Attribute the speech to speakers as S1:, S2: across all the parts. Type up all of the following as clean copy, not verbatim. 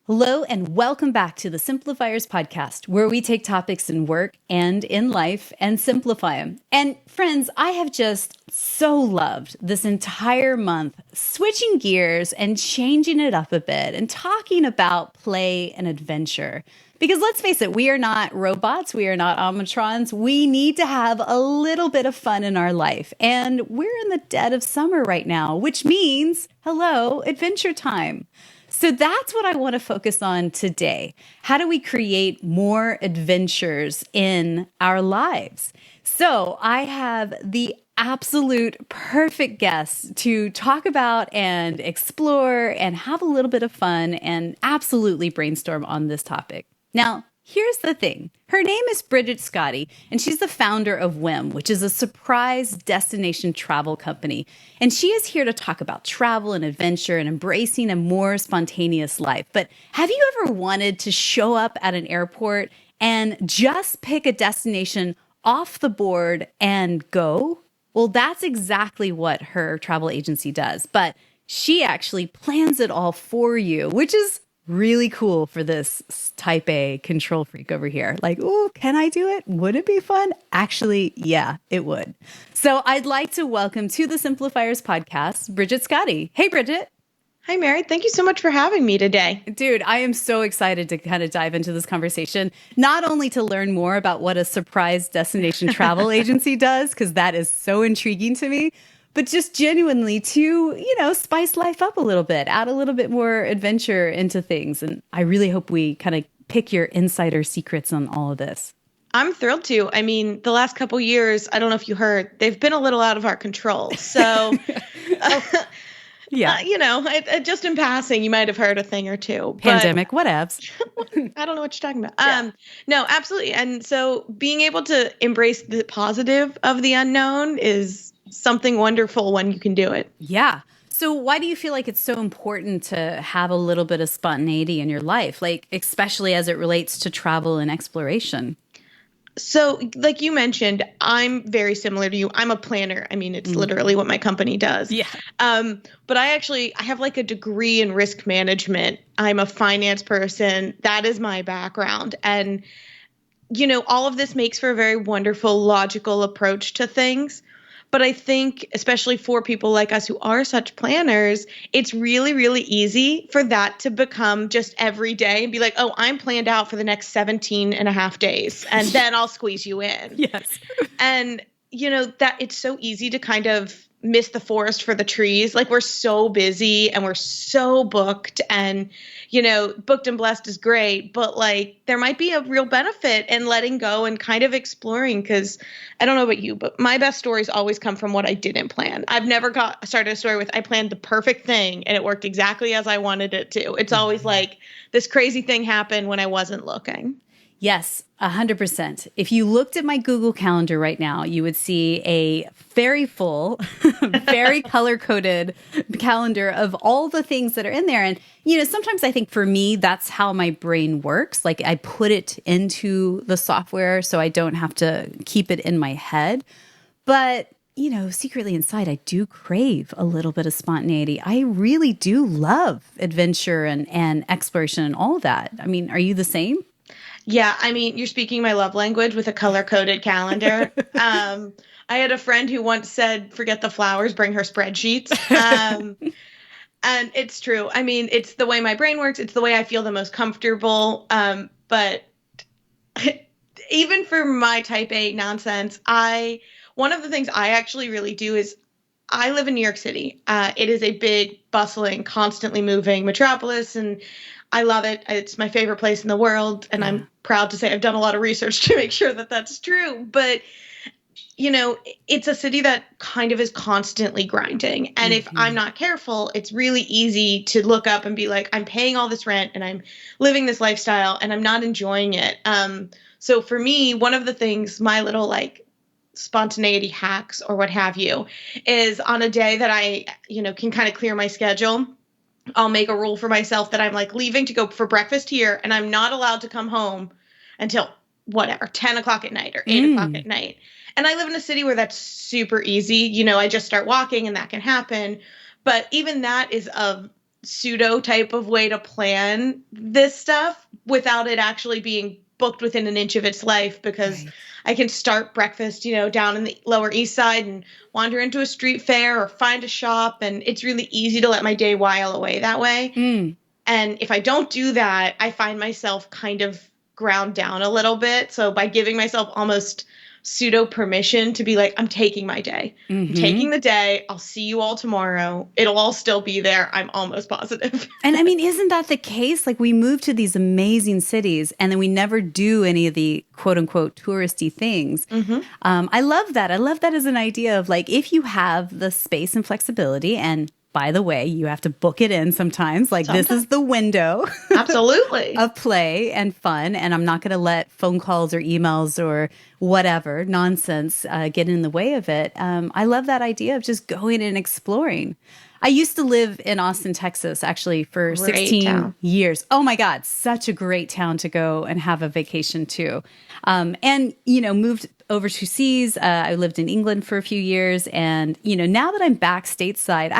S1: Hello, and welcome back to the Simplifiers podcast, where we take topics in work and in life and simplify them. And friends, I have just so loved this entire month switching gears and changing it up a bit and talking about play and adventure. Because let's face it, we are not robots, we are not automatrons. We need to have a little bit of fun in our life. And we're in the dead of summer right now, which means, hello, adventure time. So that's what I want to focus on today. How do we create more adventures in our lives? So I have the absolute perfect guest to talk about and explore and have a little bit of fun and absolutely brainstorm on this topic. Now, here's the thing. Her name is Bridget Scotti, and she's the founder of Whim, which is a surprise destination travel company. And she is here to talk about travel and adventure and embracing a more spontaneous life. But have you ever wanted to show up at an airport and just pick a destination off the board and go? Well, that's exactly what her travel agency does. But she actually plans it all for you, which is really cool for this type A control freak over here. Like, oh, can I do it? Would it be fun? Actually, yeah, it would. So I'd like to welcome to the Simplifiers podcast, Bridget Scotti. Hey, Bridget.
S2: Hi, Mary. Thank you so much for having me today.
S1: Dude, I am so excited to kind of dive into this conversation, not only to learn more about what a surprise destination travel agency does, because that is so intriguing to me, but just genuinely to, spice life up a little bit, add a little bit more adventure into things. And I really hope we kind of pick your insider secrets on all of this.
S2: I'm thrilled to. I mean, the last couple years, I don't know if you heard, they've been a little out of our control. So,
S1: yeah,
S2: just in passing, you might have heard a thing or two.
S1: Pandemic, whatevs.
S2: I don't know what you're talking about. Yeah. No, absolutely. And so being able to embrace the positive of the unknown is something wonderful when you can do it.
S1: Yeah. So why do you feel like it's so important to have a little bit of spontaneity in your life, like especially as it relates to travel and exploration?
S2: So like you mentioned, I'm very similar to you. I'm a planner. I mean, it's literally what my company does.
S1: Yeah.
S2: But I have like a degree in risk management. I'm a finance person. That is my background. And, all of this makes for a very wonderful, logical approach to things. But I think, especially for people like us who are such planners, it's really, really easy for that to become just every day and be like, oh, I'm planned out for the next 17 and a half days, and then I'll squeeze you in.
S1: Yes.
S2: And, that it's so easy to kind of miss the forest for the trees. Like we're so busy and we're so booked and, booked and blessed is great, but like there might be a real benefit in letting go and kind of exploring. Cause I don't know about you, but my best stories always come from what I didn't plan. I've never started a story with, I planned the perfect thing and it worked exactly as I wanted it to. It's always like this crazy thing happened when I wasn't looking.
S1: Yes, 100%. If you looked at my Google Calendar right now, you would see a very full, very color-coded calendar of all the things that are in there. And, sometimes I think for me, that's how my brain works. Like I put it into the software so I don't have to keep it in my head. But secretly inside, I do crave a little bit of spontaneity. I really do love adventure and exploration and all that. I mean, are you the same?
S2: Yeah, I mean, you're speaking my love language with a color-coded calendar. I had a friend who once said, forget the flowers, bring her spreadsheets. And it's true. I mean, it's the way my brain works. It's the way I feel the most comfortable. But even for my type A nonsense, one of the things I actually really do is I live in New York City. It is a big, bustling, constantly moving metropolis, and I love it. It's my favorite place in the world, and I'm proud to say I've done a lot of research to make sure that that's true. But, it's a city that kind of is constantly grinding. And if I'm not careful, it's really easy to look up and be like, I'm paying all this rent and I'm living this lifestyle and I'm not enjoying it. So for me, one of the things, my little spontaneity hacks or what have you, is on a day that I, can kind of clear my schedule, I'll make a rule for myself that I'm leaving to go for breakfast here and I'm not allowed to come home until whatever, 10 o'clock at night or 8 o'clock at night. And I live in a city where that's super easy. I just start walking and that can happen. But even that is of pseudo type of way to plan this stuff without it actually being booked within an inch of its life, because
S1: Right.
S2: I can start breakfast, down in the Lower East Side and wander into a street fair or find a shop. And it's really easy to let my day while away that way.
S1: Mm.
S2: And if I don't do that, I find myself kind of ground down a little bit. So by giving myself almost pseudo permission to be like, I'm taking my day. I'm
S1: Mm-hmm.
S2: taking the day. I'll see you all tomorrow. It'll all still be there. I'm almost positive.
S1: And I mean, isn't that the case? Like we move to these amazing cities and then we never do any of the quote unquote touristy things.
S2: Mm-hmm.
S1: I love that. I love that as an idea of like, if you have the space and flexibility, and by the way, you have to book it in sometimes, like this is the window
S2: Absolutely.
S1: of play and fun. And I'm not going to let phone calls or emails or whatever nonsense get in the way of it. I love that idea of just going and exploring. I used to live in Austin, Texas, actually, for
S2: Great
S1: 16
S2: town.
S1: years. Oh my God, such a great town to go and have a vacation to. And, moved overseas. I lived in England for a few years. And, now that I'm back stateside,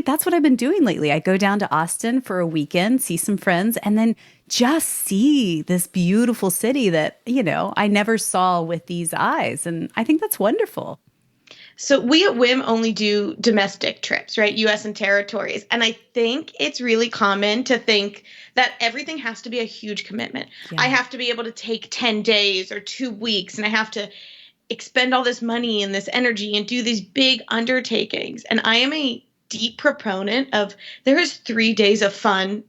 S1: that's what I've been doing lately. I go down to Austin for a weekend, see some friends, and then just see this beautiful city that, I never saw with these eyes. And I think that's wonderful.
S2: So we at WIM only do domestic trips, right? US and territories. And I think it's really common to think that everything has to be a huge commitment.
S1: Yeah.
S2: I have to be able to take 10 days or 2 weeks, and I have to expend all this money and this energy and do these big undertakings. And I am a deep proponent of there is 3 days of fun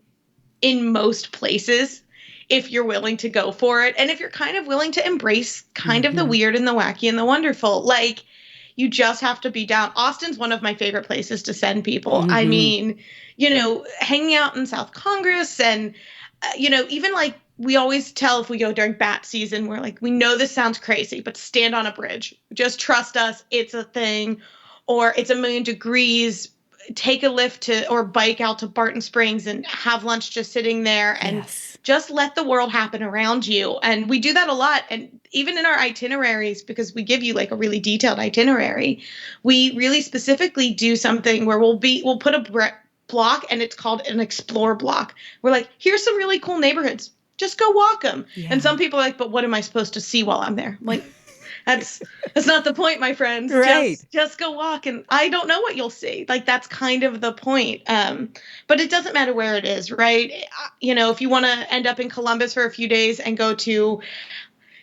S2: in most places if you're willing to go for it. And if you're kind of willing to embrace kind of the weird and the wacky and the wonderful, like you just have to be down. Austin's one of my favorite places to send people. I mean, hanging out in South Congress and, even like we always tell if we go during bat season, we're like, we know this sounds crazy, but stand on a bridge. Just trust us. It's a thing. Or it's 1,000,000 degrees. Take a lift to or bike out to Barton Springs and have lunch just sitting there and just let the world happen around you. And we do that a lot. And even in our itineraries, because we give you like a really detailed itinerary, we really specifically do something where we'll put a block, and it's called an explore block. We're like, here's some really cool neighborhoods. Just go walk them. Yeah. And some people are like, but what am I supposed to see while I'm there? I'm like, that's not the point, my friends.
S1: Right.
S2: Just go walk, and I don't know what you'll see. Like that's kind of the point. But it doesn't matter where it is, right? If you want to end up in Columbus for a few days and go to,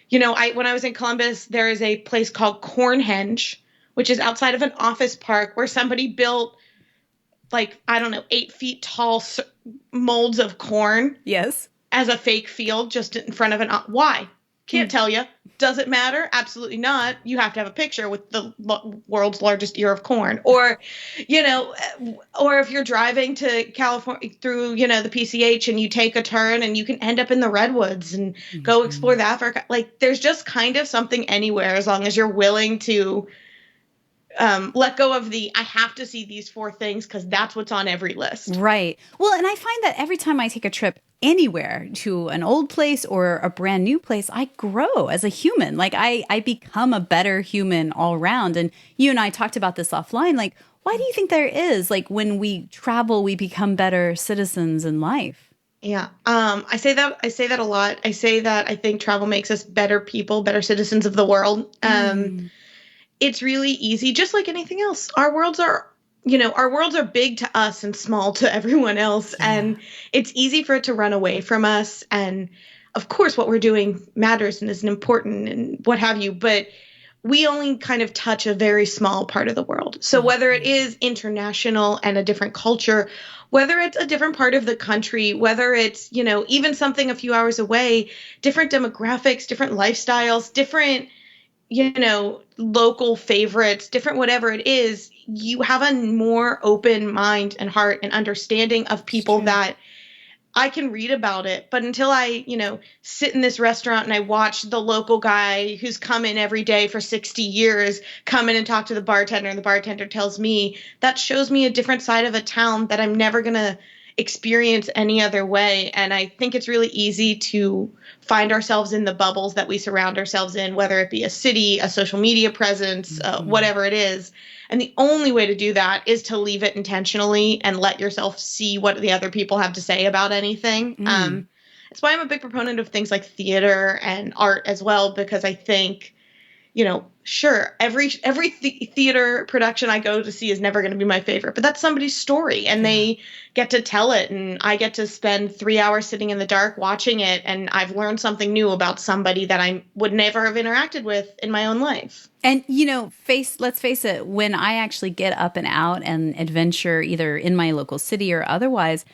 S2: when I was in Columbus, there is a place called Cornhenge, which is outside of an office park where somebody built 8 feet tall molds of corn.
S1: Yes.
S2: As a fake field just in front of why? Can't tell you. Does it matter? Absolutely not. You have to have a picture with the world's largest ear of corn. Or, or if you're driving to California through, the PCH and you take a turn and you can end up in the redwoods and go explore the Africa. Like there's just kind of something anywhere as long as you're willing to let go of I have to see these 4 things because that's what's on every list.
S1: Right. Well, and I find that every time I take a trip anywhere to an old place or a brand new place, I grow as a human. Like I become a better human all around. And you and I talked about this offline. Like, why do you think there is? Like when we travel, we become better citizens in life.
S2: Yeah. I say that a lot. I say that I think travel makes us better people, better citizens of the world. It's really easy, just like anything else. Our worlds are big to us and small to everyone else. Yeah. And it's easy for it to run away from us. And of course, what we're doing matters and is important and what have you. But we only kind of touch a very small part of the world. So whether it is international and a different culture, whether it's a different part of the country, whether it's, even something a few hours away, different demographics, different lifestyles, different local favorites, different whatever it is, you have a more open mind and heart and understanding of people that I can read about it. But until I, sit in this restaurant and I watch the local guy who's come in every day for 60 years come in and talk to the bartender, and the bartender tells me, that shows me a different side of a town that I'm never going to experience any other way. And I think it's really easy to find ourselves in the bubbles that we surround ourselves in, whether it be a city, a social media presence, whatever it is. And the only way to do that is to leave it intentionally and let yourself see what the other people have to say about anything. That's why I'm a big proponent of things like theater and art as well, because I think, sure, every theater production I go to see is never going to be my favorite, but that's somebody's story and they get to tell it. And I get to spend 3 hours sitting in the dark watching it. And I've learned something new about somebody that I would never have interacted with in my own life.
S1: And, let's face it, when I actually get up and out and adventure either in my local city or otherwise,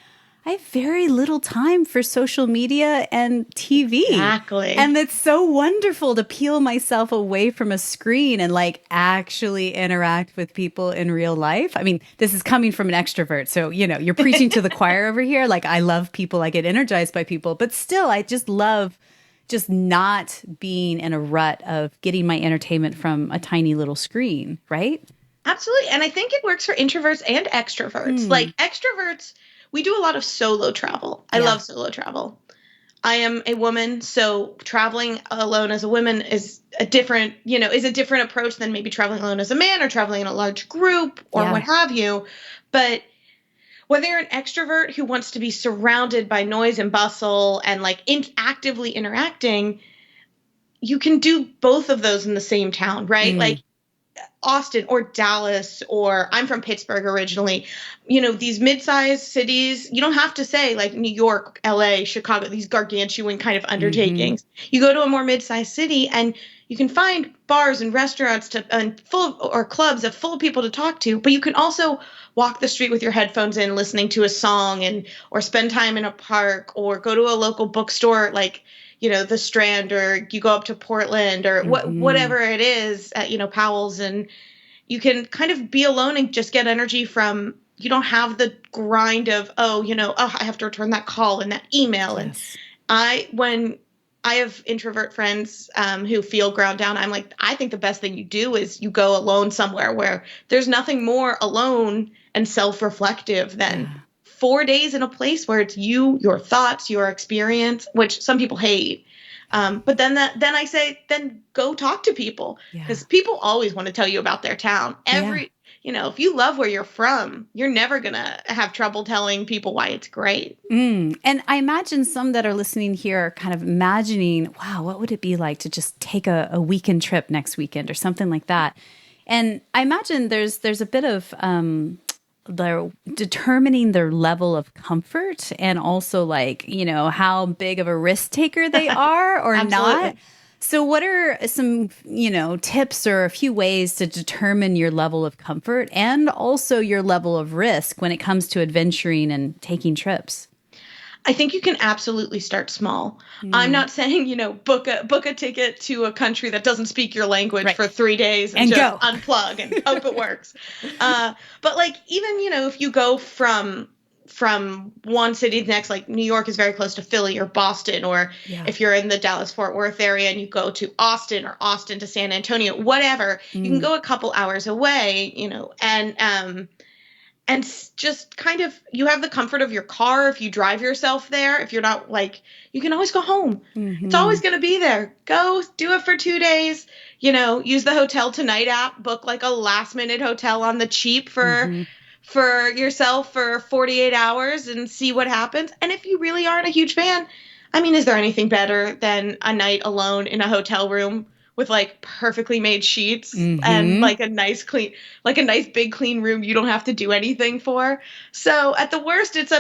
S1: I have very little time for social media and TV.
S2: Exactly.
S1: And it's so wonderful to peel myself away from a screen and actually interact with people in real life. I mean, this is coming from an extrovert. So, you're preaching to the choir over here. I love people. I get energized by people. But still, I just love just not being in a rut of getting my entertainment from a tiny little screen, right?
S2: Absolutely. And I think it works for introverts and extroverts. Extroverts, we do a lot of solo travel. I love solo travel. I am a woman, so traveling alone as a woman is a different approach than maybe traveling alone as a man or traveling in a large group or what have you. But whether you're an extrovert who wants to be surrounded by noise and bustle and actively interacting, you can do both of those in the same town, right? Austin or Dallas, or I'm from Pittsburgh originally, these mid-sized cities, you don't have to say New York, LA, Chicago, these gargantuan kind of undertakings. You go to a more mid-sized city and you can find bars and restaurants or clubs full of people to talk to, but you can also walk the street with your headphones in, listening to a song or spend time in a park or go to a local bookstore the Strand, or you go up to Portland or whatever it is at, Powell's, and you can kind of be alone and just get energy from, you don't have the grind of, I have to return that call and that email.
S1: Yes.
S2: And when I have introvert friends who feel ground down, I'm I think the best thing you do is you go alone somewhere where there's nothing more alone and self-reflective than 4 days in a place where it's you, your thoughts, your experience, which some people hate. But then I say, then go talk to people, because people always want to tell you about their town. If you love where you're from, you're never going to have trouble telling people why it's great.
S1: And I imagine some that are listening here are kind of imagining, wow, what would it be like to just take a weekend trip next weekend or something like that? And I imagine there's a bit of they're determining their level of comfort and also how big of a risk taker they are or not. So what are some, tips or a few ways to determine your level of comfort and also your level of risk when it comes to adventuring and taking trips?
S2: I think you can absolutely start small. I'm not saying, book a ticket to a country that doesn't speak your language for 3 days and just go. Unplug and hope it works. But even, if you go from one city to the next, New York is very close to Philly or Boston, or if you're in the Dallas-Fort Worth area and you go to Austin or Austin to San Antonio, whatever, you can go a couple hours away, and just kind of, you have the comfort of your car if you drive yourself there. If you're not you can always go home. It's always going to be there. Go do it for 2 days. Use the Hotel Tonight app, book a last minute hotel on the cheap for yourself for 48 hours and see what happens. And if you really aren't a huge fan, I mean, is there anything better than a night alone in a hotel room with perfectly made sheets and a nice big clean room you don't have to do anything for? So at the worst, it's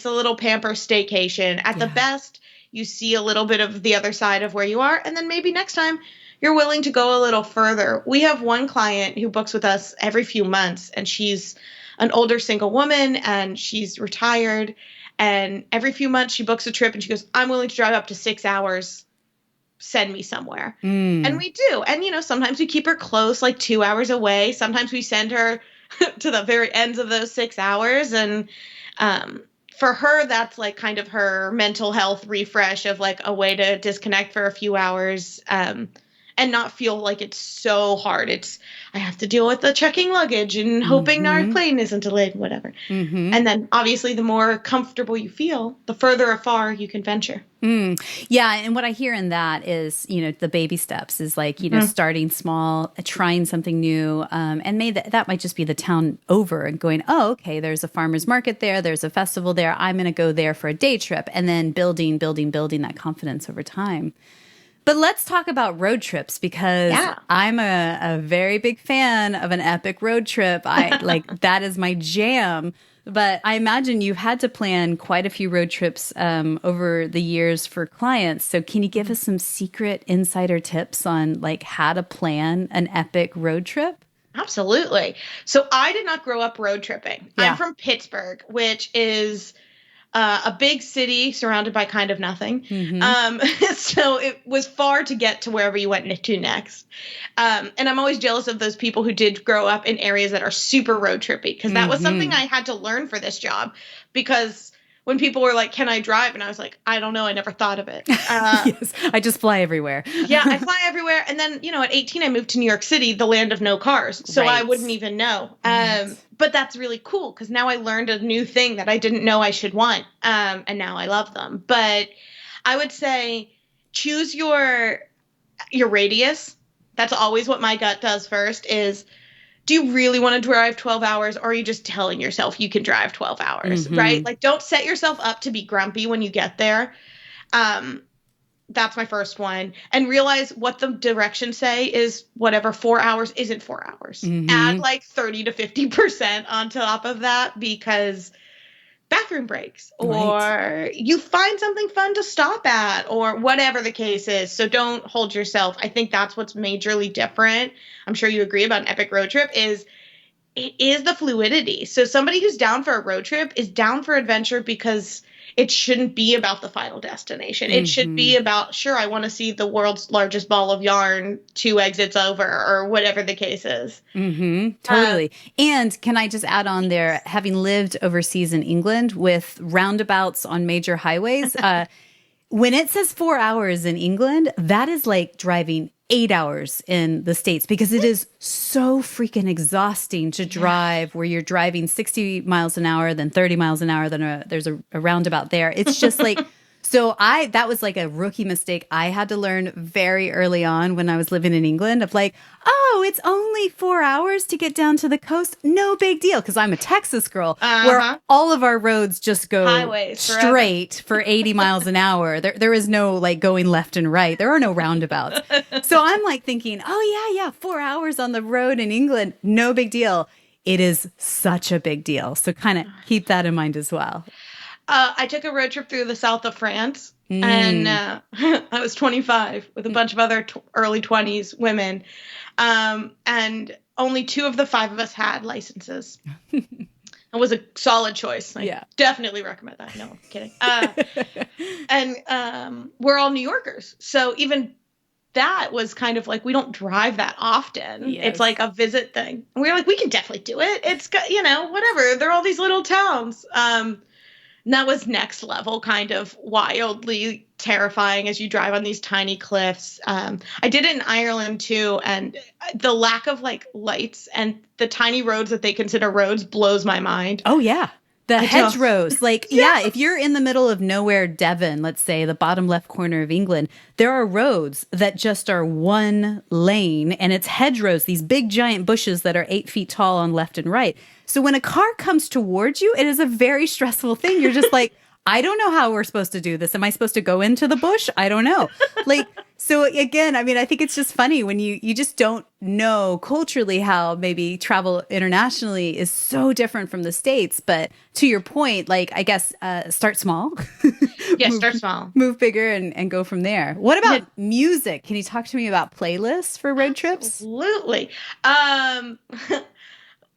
S2: a little pamper staycation. At the best, you see a little bit of the other side of where you are, and then maybe next time you're willing to go a little further. We have one client who books with us every few months, and she's an older single woman and she's retired, and every few months she books a trip and she goes, I'm willing to drive up to 6 hours. Send me somewhere. And we do. And, sometimes we keep her close, 2 hours away. Sometimes we send her to the very ends of those 6 hours. And for her, that's kind of her mental health refresh of a way to disconnect for a few hours. And and not feel like it's so hard. I have to deal with the checking luggage and hoping our
S1: Mm-hmm.
S2: plane isn't delayed, whatever.
S1: Mm-hmm.
S2: And then obviously the more comfortable you feel, the further afar you can venture.
S1: Yeah. And what I hear in that is, the baby steps is like, starting small, trying something new. And that might just be the town over and going, oh, okay, there's a farmer's market there. There's a festival there. I'm going to go there for a day trip, and then building that confidence over time. But let's talk about road trips, because I'm a very big fan of an epic road trip. I like that is my jam. But I imagine you've had to plan quite a few road trips over the years for clients. So can you give us some secret insider tips on like how to plan an epic road trip?
S2: Absolutely. So I did not grow up road tripping.
S1: Yeah.
S2: I'm from Pittsburgh, which is a big city surrounded by kind of nothing. So it was far to get to wherever you went to next. And I'm always jealous of those people who did grow up in areas that are super road trippy, because that was something I had to learn for this job. Because when people were like, can I drive? And I was like, I don't know. I never thought of it.
S1: Yes, I just fly everywhere.
S2: Yeah, I fly everywhere. And then, at 18, I moved to New York City, the land of no cars. So I wouldn't even know. But that's really cool, because now I learned a new thing that I didn't know I should want. And now I love them. But I would say choose your radius. That's always what my gut does first is, do you really want to drive 12 hours, or are you just telling yourself you can drive 12 hours, right? Like, don't set yourself up to be grumpy when you get there. That's my first one. And realize what the directions say is whatever 4 hours isn't 4 hours. Add like 30 to 50% on top of that, because bathroom breaks, or you find something fun to stop at, or whatever the case is. So don't hold yourself. I think that's what's majorly different. I'm sure you agree about an epic road trip is the fluidity. So somebody who's down for a road trip is down for adventure, because it shouldn't be about the final destination. It should be about, sure, I want to see the world's largest ball of yarn 2 exits over, or whatever the case is.
S1: Totally. And can I just add on there, having lived overseas in England with roundabouts on major highways, when it says 4 hours in England, that is like driving 8 hours in the States, because it is so freaking exhausting to drive where you're driving 60 miles an hour, then 30 miles an hour, then there's a roundabout there. It's just like, so that was like a rookie mistake I had to learn very early on when I was living in England, of like, oh, it's only 4 hours to get down to the coast. No big deal. Cause I'm a Texas girl where all of our roads just go
S2: highways
S1: straight for 80 miles an hour. There is no like going left and right. There are no roundabouts. So I'm like thinking, oh yeah, 4 hours on the road in England. No big deal. It is such a big deal. So kind of keep that in mind as well.
S2: I took a road trip through the south of France, and I was 25 with a bunch of other early 20s women, and only 2 of the 5 of us had licenses. It was a solid choice. I definitely recommend that. No, I'm kidding. And we're all New Yorkers, so even that was kind of like, we don't drive that often. It's like a visit thing. And we were like, we can definitely do it. It's got, whatever. There are all these little towns. And that was next level, kind of wildly terrifying as you drive on these tiny cliffs. I did it in Ireland too, and the lack of like lights and the tiny roads that they consider roads blows my mind.
S1: Oh yeah. The hedgerows, like, if you're in the middle of nowhere, Devon, let's say the bottom left corner of England, there are roads that just are one lane, and it's hedgerows, these big giant bushes that are 8 feet tall on left and right. So when a car comes towards you, it is a very stressful thing. You're just like, I don't know how we're supposed to do this. Am I supposed to go into the bush? I don't know. Like, so again, I mean, I think it's just funny when you just don't know culturally how maybe travel internationally is so different from the States. But to your point, like, I guess, start small.
S2: Start small.
S1: Move bigger and go from there. What about music? Can you talk to me about playlists for road trips?
S2: Absolutely.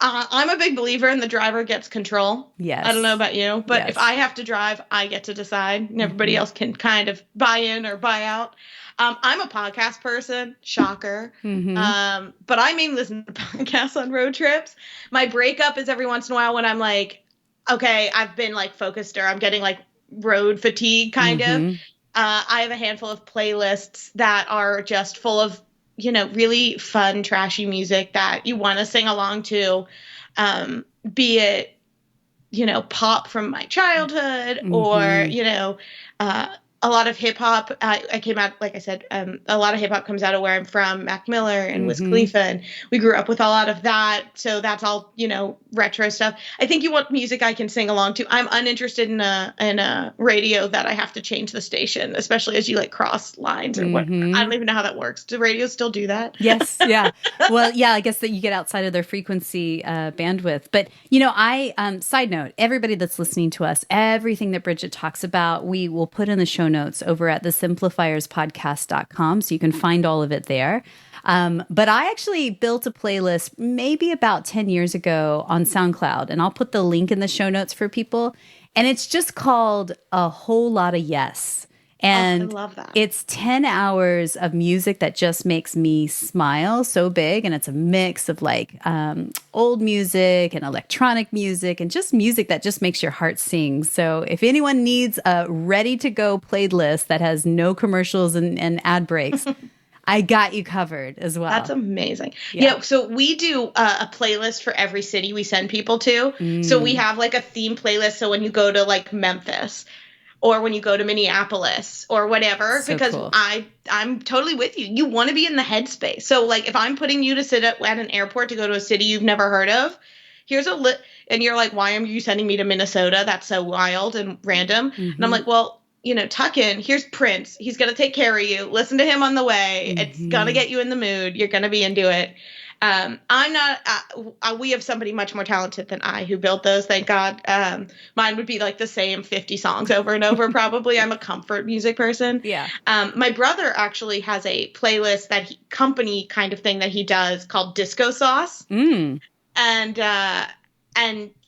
S2: I'm a big believer in the driver gets control.
S1: Yes.
S2: I don't know about you, but if I have to drive, I get to decide, and everybody else can kind of buy in or buy out. I'm a podcast person, shocker. But I mainly listen to podcasts on road trips. My breakup is every once in a while when I'm like, okay, I've been like focused, or I'm getting like road fatigue kind of. I have a handful of playlists that are just full of really fun, trashy music that you want to sing along to, be it, pop from my childhood or, uh, a lot of hip hop. I came out, like I said, a lot of hip hop comes out of where I'm from, Mac Miller and Wiz Khalifa, and we grew up with a lot of that. So that's all, retro stuff. I think you want music I can sing along to. I'm uninterested in a radio that I have to change the station, especially as you like cross lines or what. I don't even know how that works. Do radios still do that?
S1: Yes. Yeah. Well, yeah, I guess that you get outside of their frequency bandwidth. But, side note, everybody that's listening to us, everything that Bridget talks about, we will put in the show notes over at the simplifierspodcast.com. So you can find all of it there. But I actually built a playlist maybe about 10 years ago on SoundCloud, and I'll put the link in the show notes for people. And it's just called A Whole Lot of Yes. And
S2: I love that.
S1: It's 10 hours of music that just makes me smile so big. And it's a mix of like old music and electronic music and just music that just makes your heart sing. So if anyone needs a ready to go playlist that has no commercials and ad breaks, I got you covered as well.
S2: That's amazing. Yeah. So we do a playlist for every city we send people to. So we have like a theme playlist. So when you go to like Memphis, or when you go to Minneapolis or whatever,
S1: So
S2: because
S1: cool.
S2: I'm totally with you. You want to be in the headspace. So like if I'm putting you to sit at an airport to go to a city you've never heard of, here's and you're like, why are you sending me to Minnesota? That's so wild and random. And I'm like, well, tuck in. Here's Prince. He's going to take care of you. Listen to him on the way. It's going to get you in the mood. You're going to be into it. I'm not, we have somebody much more talented than I who built those. Thank God. Mine would be like the same 50 songs over and over. Probably. I'm a comfort music person.
S1: Yeah.
S2: My brother actually has a playlist company kind of thing that he does called Disco Sauce. And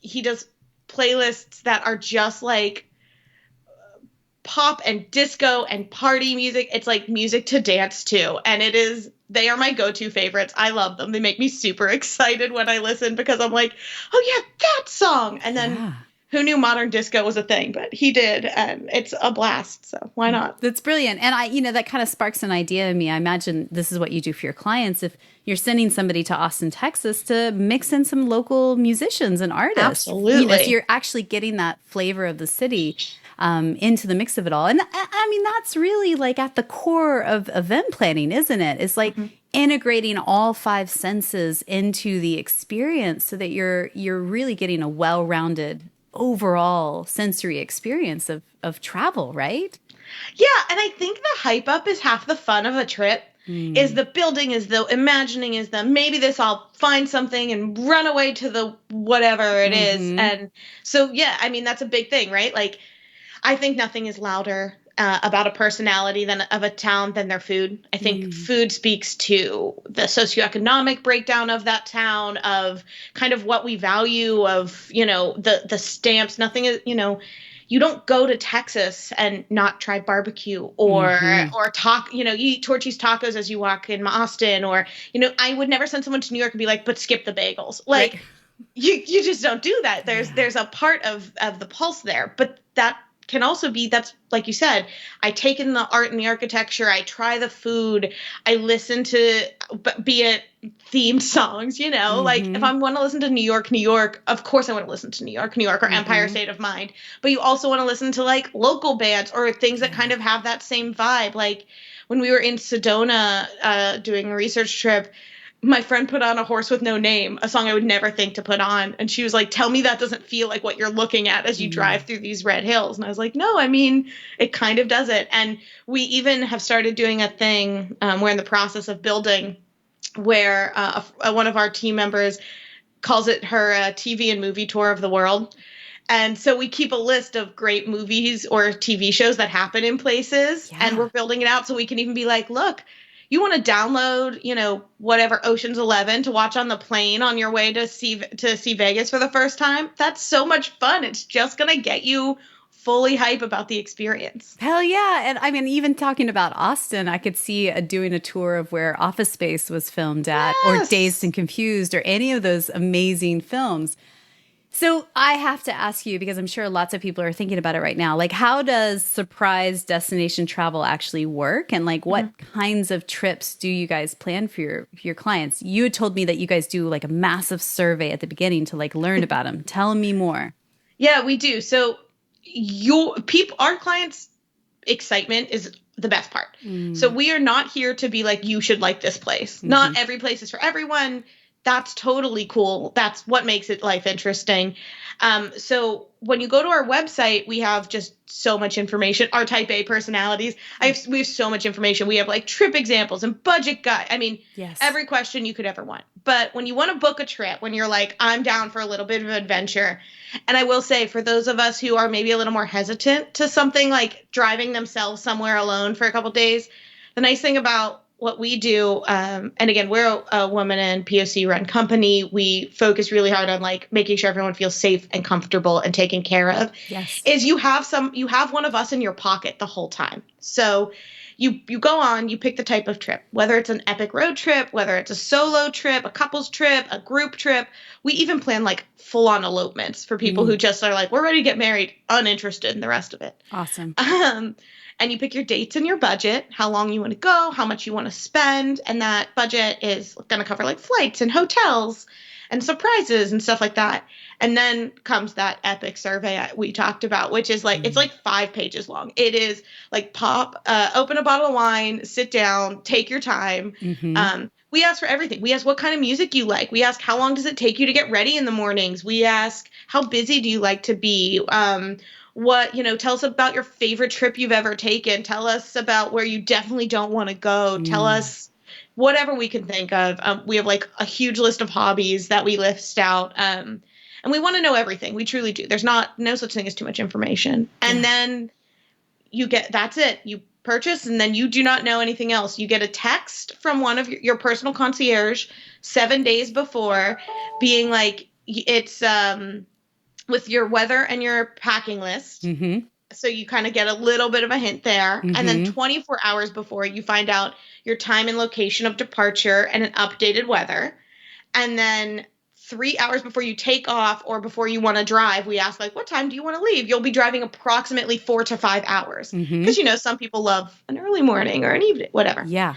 S2: he does playlists that are just like pop and disco and party music. It's like music to dance to. And they are my go-to favorites. I love them. They make me super excited when I listen because I'm like, oh yeah, that song. And then who knew modern disco was a thing, but he did. And it's a blast. So why not?
S1: That's brilliant. And that kind of sparks an idea in me. I imagine this is what you do for your clients. If you're sending somebody to Austin, Texas to mix in some local musicians and artists.
S2: Absolutely.
S1: So you're actually getting that flavor of the city into the mix of it all. And I mean, that's really like at the core of event planning, isn't it? It's like integrating all five senses into the experience so that you're really getting a well-rounded overall sensory experience of travel, right?
S2: Yeah. And I think the hype up is half the fun of a trip. Is the building, is the imagining, is the maybe this I'll find something and run away to the whatever it is. And so, yeah, I mean, that's a big thing, right? Like, I think nothing is louder about a personality of a town than their food. I think food speaks to the socioeconomic breakdown of that town, of kind of what we value, of, the stamps. Nothing is, you don't go to Texas and not try barbecue or talk, you eat Torchy's tacos as you walk in Austin, or, I would never send someone to New York and be like, but skip the bagels. Like, right. you just don't do that. There's a part of the pulse there, but that can also be, that's like you said, I take in the art and the architecture, I try the food, I listen to, be it themed songs, like if I want to listen to New York, of course I want to listen to New York or Empire State of Mind, but you also want to listen to like local bands or things that kind of have that same vibe. Like when we were in Sedona doing a research trip, my friend put on A Horse with No Name, a song I would never think to put on. And she was like, tell me that doesn't feel like what you're looking at as you drive through these red hills. And I was like, no, I mean, it kind of does it. And we even have started doing a thing we're in the process of building where one of our team members calls it her TV and movie tour of the world. And so we keep a list of great movies or TV shows that happen in places. And we're building it out so we can even be like, look, you want to download, whatever Ocean's 11 to watch on the plane on your way to see Vegas for the first time. That's so much fun. It's just going to get you fully hype about the experience.
S1: Hell yeah. And I mean, even talking about Austin, I could see doing a tour of where Office Space was filmed at, or Dazed and Confused, or any of those amazing films. So I have to ask you, because I'm sure lots of people are thinking about it right now, like how does surprise destination travel actually work? And like what kinds of trips do you guys plan for your clients? You had told me that you guys do like a massive survey at the beginning to like learn about them. Tell me more.
S2: Yeah, we do. So our clients' excitement is the best part. So we are not here to be like, you should like this place. Not every place is for everyone. That's totally cool. That's what makes it life interesting. So when you go to our website, we have just so much information. Our type A personalities, we have so much information. We have like trip examples and budget guide. I mean,
S1: Yes.
S2: every question you could ever want. But when you want to book a trip, when you're like, I'm down for a little bit of adventure. And I will say, for those of us who are maybe a little more hesitant to something like driving themselves somewhere alone for a couple days, the nice thing about what we do, and again, we're a woman and POC run company. We focus really hard on like making sure everyone feels safe and comfortable and taken care of.
S1: Yes.
S2: Is you have one of us in your pocket the whole time. So you go on, you pick the type of trip, whether it's an epic road trip, whether it's a solo trip, a couples trip, a group trip. We even plan like full on elopements for people who just are like, we're ready to get married, uninterested in the rest of it.
S1: Awesome.
S2: And you pick your dates and your budget, how long you want to go, how much you want to spend. And that budget is going to cover like flights and hotels and surprises and stuff like that. And then comes that epic survey we talked about, which is like, it's like 5 pages long. It is like open a bottle of wine, sit down, take your time. We ask for everything. We ask what kind of music you like. We ask how long does it take you to get ready in the mornings. We ask how busy do you like to be. Tell us about your favorite trip you've ever taken. Tell us about where you definitely don't want to go. Tell us whatever we can think of. We have like a huge list of hobbies that we list out. And we want to know everything. We truly do. There's no such thing as too much information. And then that's it. You purchase and then you do not know anything else. You get a text from one of your personal concierge 7 days before being like, it's, with your weather and your packing list. So you kind of get a little bit of a hint there. And then 24 hours before, you find out your time and location of departure and an updated weather. And then 3 hours before you take off or before you want to drive, we ask like, what time do you want to leave? You'll be driving approximately 4 to 5 hours. Because, some people love an early morning or an evening, whatever.
S1: Yeah.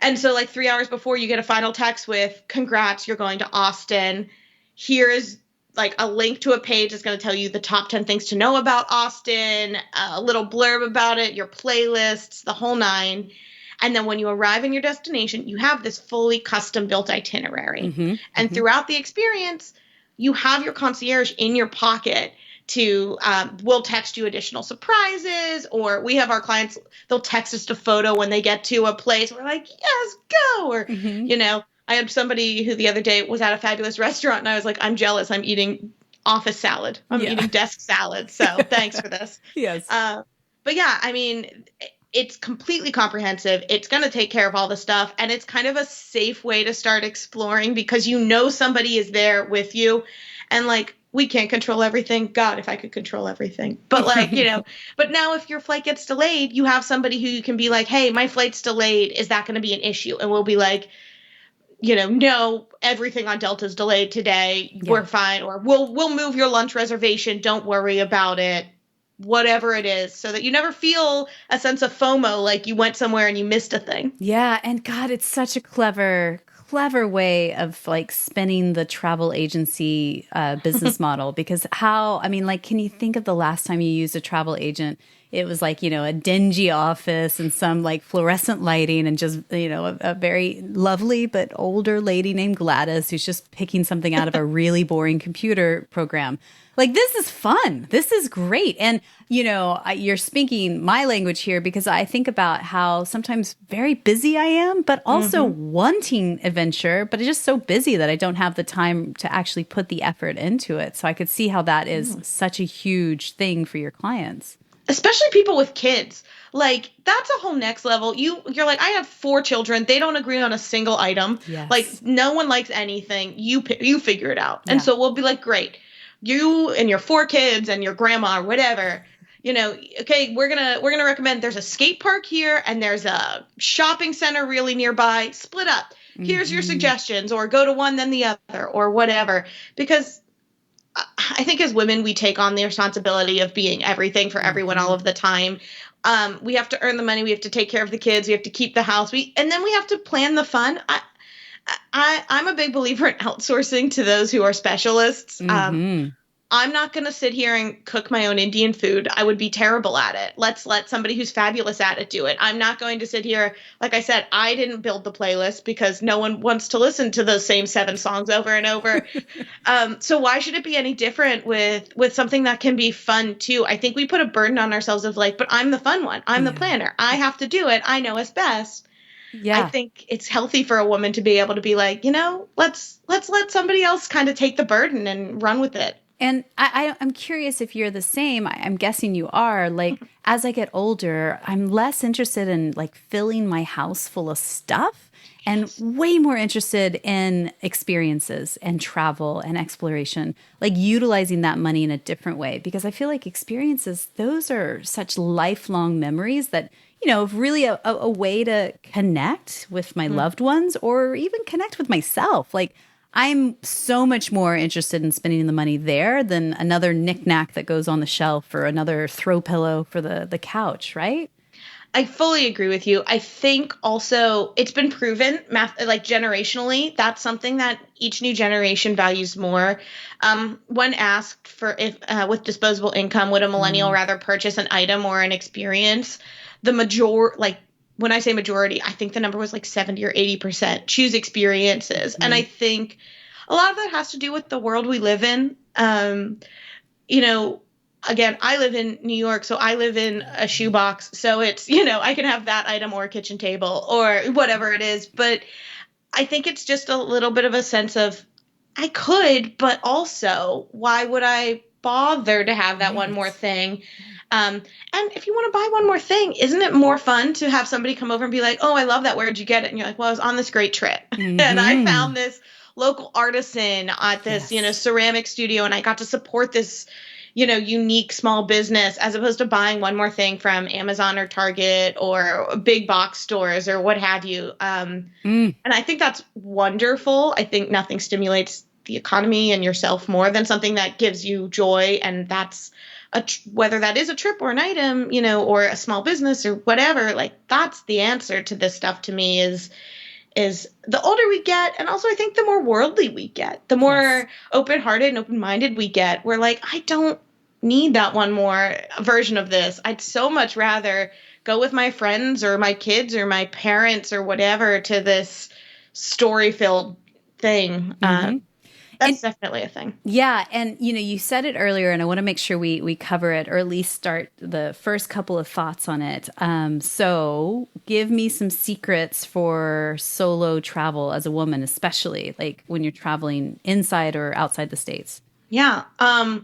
S2: And so like 3 hours before, you get a final text with, congrats, you're going to Austin. Here is like a link to a page that's going to tell you the top 10 things to know about Austin, a little blurb about it, your playlists, the whole nine. And then when you arrive in your destination, you have this fully custom built itinerary. And throughout the experience, you have your concierge in your pocket to, we'll text you additional surprises, or we have our clients, they'll text us a photo when they get to a place. We're like, yes, go. Or, I had somebody who the other day was at a fabulous restaurant and I was like, I'm jealous. I'm eating office salad. I'm eating desk salad. So thanks for this.
S1: Yes.
S2: But yeah, I mean, it's completely comprehensive. It's going to take care of all the stuff. And it's kind of a safe way to start exploring because somebody is there with you. And like, we can't control everything. God, if I could control everything. But like, but now if your flight gets delayed, you have somebody who you can be like, hey, my flight's delayed. Is that going to be an issue? And we'll be like, no, everything on Delta's delayed today. Yeah. We're fine. Or we'll move your lunch reservation. Don't worry about it. Whatever it is, so that you never feel a sense of FOMO, like you went somewhere and you missed a thing.
S1: Yeah. And God, it's such a clever way of like spinning the travel agency business model, because can you think of the last time you used a travel agent? It was like, a dingy office and some like fluorescent lighting and just, a very lovely but older lady named Gladys who's just picking something out of a really boring computer program. Like, this is fun. This is great. And, you're speaking my language here because I think about how sometimes very busy I am, but also wanting adventure, but it's just so busy that I don't have the time to actually put the effort into it. So I could see how that is such a huge thing for your clients.
S2: Especially people with kids. Like, that's a whole next level. You're like, I have 4 children. They don't agree on a single item.
S1: Yes.
S2: Like, no one likes anything. You figure it out. Yeah. And so we'll be like, great. You and your 4 kids and your grandma or whatever, okay, we're gonna recommend there's a skate park here and there's a shopping center really nearby. Split up. Here's your suggestions, or go to one then the other, or whatever. Because I think as women, we take on the responsibility of being everything for everyone all of the time. We have to earn the money. We have to take care of the kids. We have to keep the house. And then we have to plan the fun. I'm a big believer in outsourcing to those who are specialists.
S1: Mm-hmm.
S2: I'm not going to sit here and cook my own Indian food. I would be terrible at it. Let's let somebody who's fabulous at it do it. I'm not going to sit here. Like I said, I didn't build the playlist because no one wants to listen to those same 7 songs over and over. So why should it be any different with something that can be fun too? I think we put a burden on ourselves of like, but I'm the fun one. I'm the planner. I have to do it. I know us best. I
S1: Yeah.
S2: think it's healthy for a woman to be able to be like, let's let somebody else kind of take the burden and run with it.
S1: And I'm curious if you're the same. I'm guessing you are. Like, as I get older, I'm less interested in like filling my house full of stuff and way more interested in experiences and travel and exploration, like utilizing that money in a different way. Because I feel like experiences, those are such lifelong memories that, really a way to connect with my loved ones or even connect with myself. Like, I'm so much more interested in spending the money there than another knickknack that goes on the shelf or another throw pillow for the couch, right?
S2: I fully agree with you. I think also it's been proven like generationally, that's something that each new generation values more. When asked for if with disposable income, would a millennial
S1: Mm,
S2: rather purchase an item or an experience? The major like when I say majority, I think the number was like 70 or 80% choose experiences. And I
S1: mm,
S2: think a lot of that has to do with the world we live in. You know, again, I live in New York, so I live in a shoebox. So it's, I can have that item or a kitchen table or whatever it is. But I think it's just a little bit of a sense of I could, but also, why would I bother to have that one more
S1: right.
S2: thing? And if you want to buy one more thing, isn't it more fun to have somebody come over and be like, oh, I love that. Where'd you get it? And you're like, well, I was on this great trip and I
S1: Mm-hmm.
S2: found this local artisan at this,
S1: Yes.
S2: ceramic studio and I got to support this, unique small business as opposed to buying one more thing from Amazon or Target or big box stores or what have you.
S1: Mm,
S2: And I think that's wonderful. I think nothing stimulates the economy and yourself more than something that gives you joy. And that's whether that is a trip or an item, or a small business or whatever. Like that's the answer to this stuff to me is the older we get, and also I think the more worldly we get, the
S1: yes.
S2: more open-hearted and open-minded we get. We're like, I don't need that one more version of this. I'd so much rather go with my friends or my kids or my parents or whatever to this story-filled thing.
S1: Mm-hmm. And
S2: That's definitely a thing.
S1: yeah, and you said it earlier, and I want to make sure we cover it, or at least start the first couple of thoughts on it. So give me some secrets for solo travel as a woman, especially like when you're traveling inside or outside the States.
S2: Yeah. A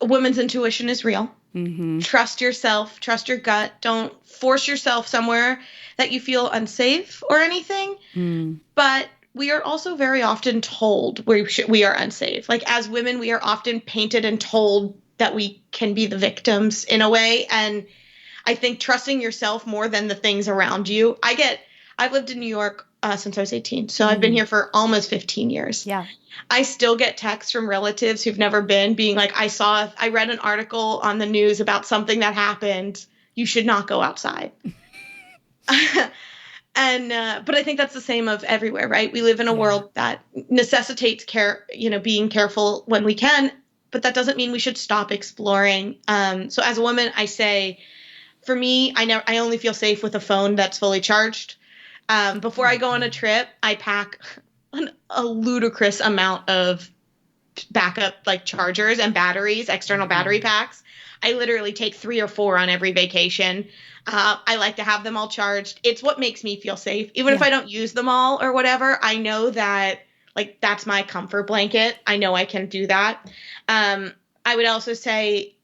S2: woman's intuition is real.
S1: Mm-hmm.
S2: Trust yourself, trust your gut. Don't force yourself somewhere that you feel unsafe or anything.
S1: Mm,
S2: But we are also very often told we are unsafe. Like as women, we are often painted and told that we can be the victims in a way. And I think trusting yourself more than the things around you. I've lived in New York since I was 18. So I've been
S1: mm,
S2: here for almost 15 years.
S1: yeah.
S2: I still get texts from relatives who've never been being like, I read an article on the news about something that happened. You should not go outside. And but I think that's the same of everywhere, right? We live in a
S1: Yeah.
S2: world that necessitates care, being careful when we can, but that doesn't mean we should stop exploring. So as a woman, I say, for me, I only feel safe with a phone that's fully charged. Before I go on a trip, I pack a ludicrous amount of backup like chargers and batteries, external battery
S1: Mm-hmm.
S2: packs. I literally take 3 or 4 on every vacation. I like to have them all charged. It's what makes me feel safe. Even if
S1: Yeah.
S2: I don't use them all or whatever, I know that like that's my comfort blanket. I know I can do that. I would also say,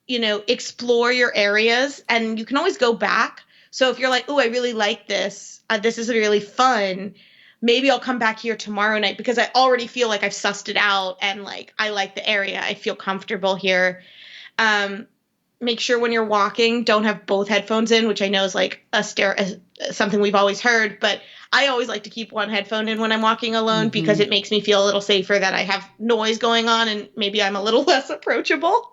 S2: explore your areas and you can always go back. So if you're like, oh, I really like this, this is really fun, maybe I'll come back here tomorrow night because I already feel like I've sussed it out and like I like the area. I feel comfortable here. Um, make sure when you're walking, don't have both headphones in, which I know is like something we've always heard, but I always like to keep one headphone in when I'm walking alone because it makes me feel a little safer that I have noise going on and maybe I'm a little less approachable.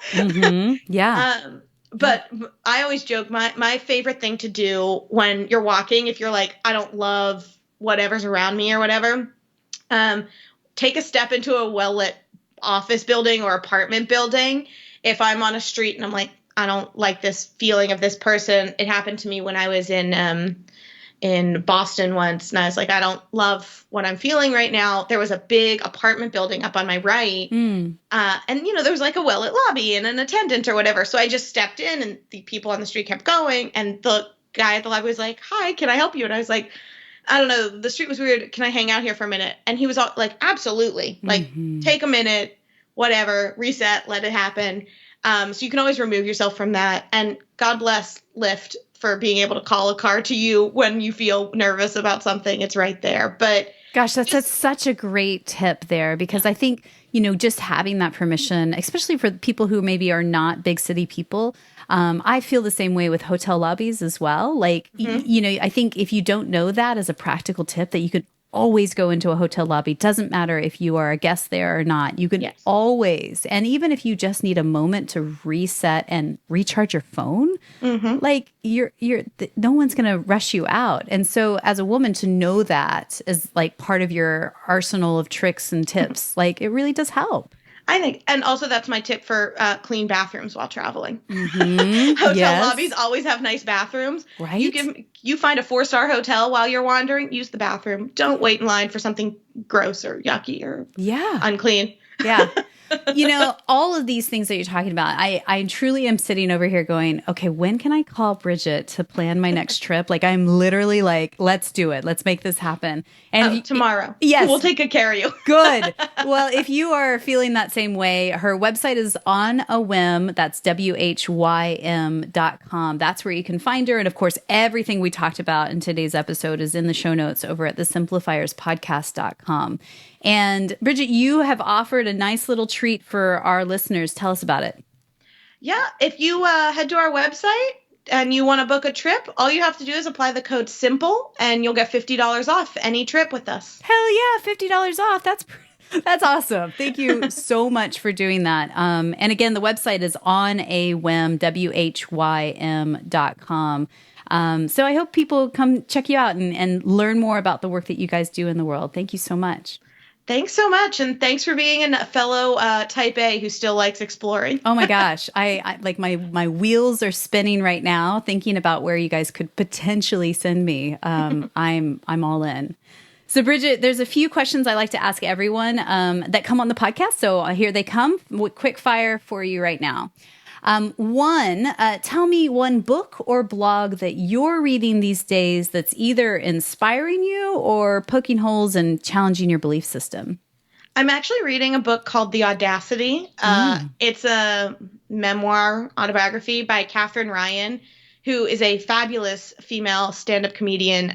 S1: Yeah.
S2: But I always joke, my favorite thing to do when you're walking, if you're like, I don't love whatever's around me or whatever, take a step into a well-lit office building or apartment building. If I'm on a street and I'm like, I don't like this feeling of this person. It happened to me when I was in Boston once, and I was like, I don't love what I'm feeling right now. There was a big apartment building up on my right, and there was like a well-lit lobby and an attendant or whatever. So I just stepped in, and the people on the street kept going, and the guy at the lobby was like, "Hi, can I help you?" And I was like, I don't know, the street was weird. Can I hang out here for a minute? And he was all like, absolutely. Like, take a minute, whatever, reset, let it happen. So you can always remove yourself from that. And God bless Lyft for being able to call a car to you when you feel nervous about something. It's right there. But
S1: gosh, that's such a great tip there, because I think, just having that permission, especially for people who maybe are not big city people, I feel the same way with hotel lobbies as well. Like, I think if you don't know that as a practical tip, that you could always go into a hotel lobby. Doesn't matter if you are a guest there or not. You can always, and even if you just need a moment to reset and recharge your phone, like no one's going to rush you out. And so as a woman, to know that as like part of your arsenal of tricks and tips, like it really does help.
S2: I think, and also that's my tip for clean bathrooms while traveling. Hotel lobbies always have nice bathrooms.
S1: Right.
S2: You find a 4-star hotel while you're wandering, use the bathroom. Don't wait in line for something gross or yucky or unclean.
S1: Yeah. All of these things that you're talking about, I truly am sitting over here going, okay, when can I call Bridget to plan my next trip? Like, I'm literally like, let's do it. Let's make this happen. And
S2: tomorrow.
S1: Yes.
S2: We'll take good care of you.
S1: Good. Well, if you are feeling that same way, her website is On a Whim. That's WHYM.com. That's where you can find her. And of course, everything we talked about in today's episode is in the show notes over at the Simplifierspodcast.com. And Bridget, you have offered a nice little treat for our listeners. Tell us about it.
S2: Yeah. If you head to our website and you want to book a trip, all you have to do is apply the code SIMPLE and you'll get $50 off any trip with us.
S1: Hell yeah, $50 off. That's awesome. Thank you so much for doing that. And again, the website is onawhim, WHYM.com. So I hope people come check you out and learn more about the work that you guys do in the world. Thank you so much.
S2: Thanks so much. And thanks for being a fellow type A who still likes exploring.
S1: Oh my gosh. I like my wheels are spinning right now thinking about where you guys could potentially send me. I'm all in. So Bridget, there's a few questions I like to ask everyone that come on the podcast. So here they come. Quick fire for you right now. One, tell me one book or blog that you're reading these days that's either inspiring you or poking holes and challenging your belief system.
S2: I'm actually reading a book called The Audacity. It's a memoir autobiography by Katherine Ryan, who is a fabulous female stand-up comedian.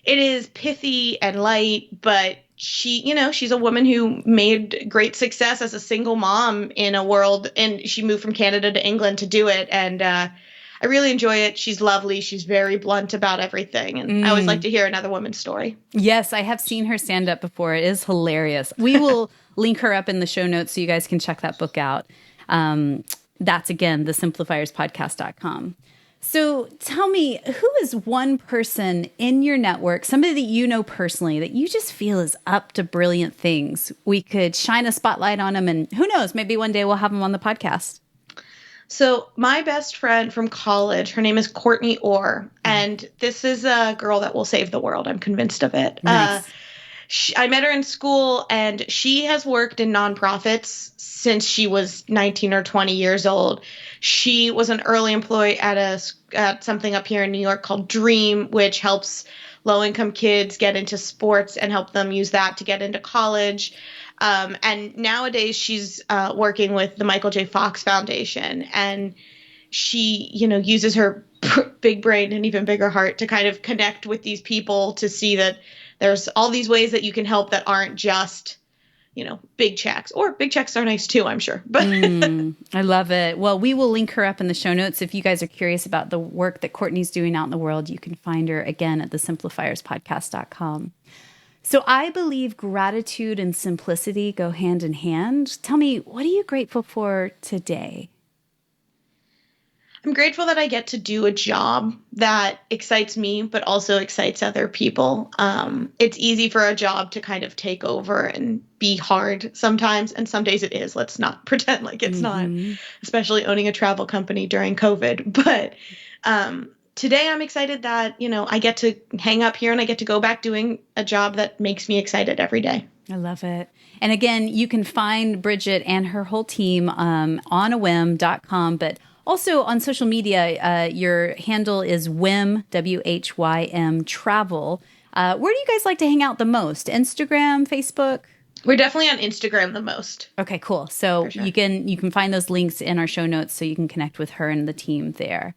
S2: It is pithy and light, but she's a woman who made great success as a single mom in a world, and she moved from Canada to England to do it. And I really enjoy it. She's lovely. She's very blunt about everything. And I always like to hear another woman's story. Yes,
S1: I have seen her stand up before. It is hilarious. We will link her up in the show notes so you guys can check that book out. That's, again, the Simplifierspodcast.com. So tell me, who is one person in your network, somebody that you know personally, that you just feel is up to brilliant things? We could shine a spotlight on them, and who knows, maybe one day we'll have them on the podcast.
S2: So my best friend from college, her name is Courtney Orr, and this is a girl that will save the world. I'm convinced of it.
S1: Nice.
S2: I met her in school, and she has worked in nonprofits since she was 19 or 20 years old. She was an early employee at something up here in New York called Dream, which helps low-income kids get into sports and help them use that to get into college. And nowadays she's working with the Michael J. Fox Foundation, and she, uses her big brain and even bigger heart to kind of connect with these people to see that there's all these ways that you can help that aren't just big checks. Or big checks are nice too, I'm sure. But
S1: I love it. Well, we will link her up in the show notes. If you guys are curious about the work that Courtney's doing out in the world, you can find her again at thesimplifierspodcast.com. So I believe gratitude and simplicity go hand in hand. Tell me, what are you grateful for today?
S2: I'm grateful that I get to do a job that excites me, but also excites other people. It's easy for a job to kind of take over and be hard sometimes. And some days it is. Let's not pretend like it's not, especially owning a travel company during COVID. But today I'm excited that, I get to hang up here and I get to go back doing a job that makes me excited every day.
S1: I love it. And again, you can find Bridget and her whole team on awhim.com, but also on social media, your handle is Whim, WHYM Travel. Where do you guys like to hang out the most? Instagram, Facebook?
S2: We're definitely on Instagram the most.
S1: Okay, cool. So
S2: sure.
S1: you can find those links in our show notes so you can connect with her and the team there.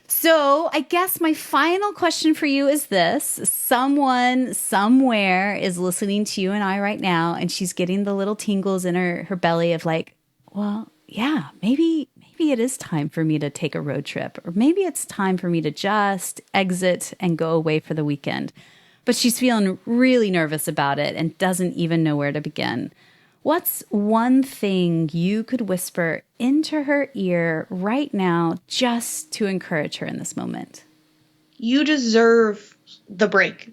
S1: So I guess my final question for you is this. Someone somewhere is listening to you and I right now, and she's getting the little tingles in her belly of like, well, yeah, maybe it is time for me to take a road trip, or maybe it's time for me to just exit and go away for the weekend. But she's feeling really nervous about it and doesn't even know where to begin. What's one thing you could whisper into her ear right now just to encourage her in this moment?
S2: You deserve the break.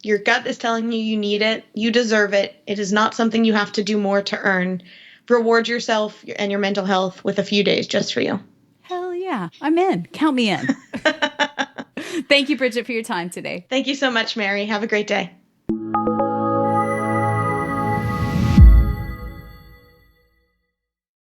S2: Your gut is telling you you need it. You deserve it. It is not something you have to do more to earn. Reward yourself and your mental health with a few days just for you.
S1: Hell yeah. I'm in. Count me in. Thank you, Bridget, for your time today.
S2: Thank you so much, Mary. Have a great day.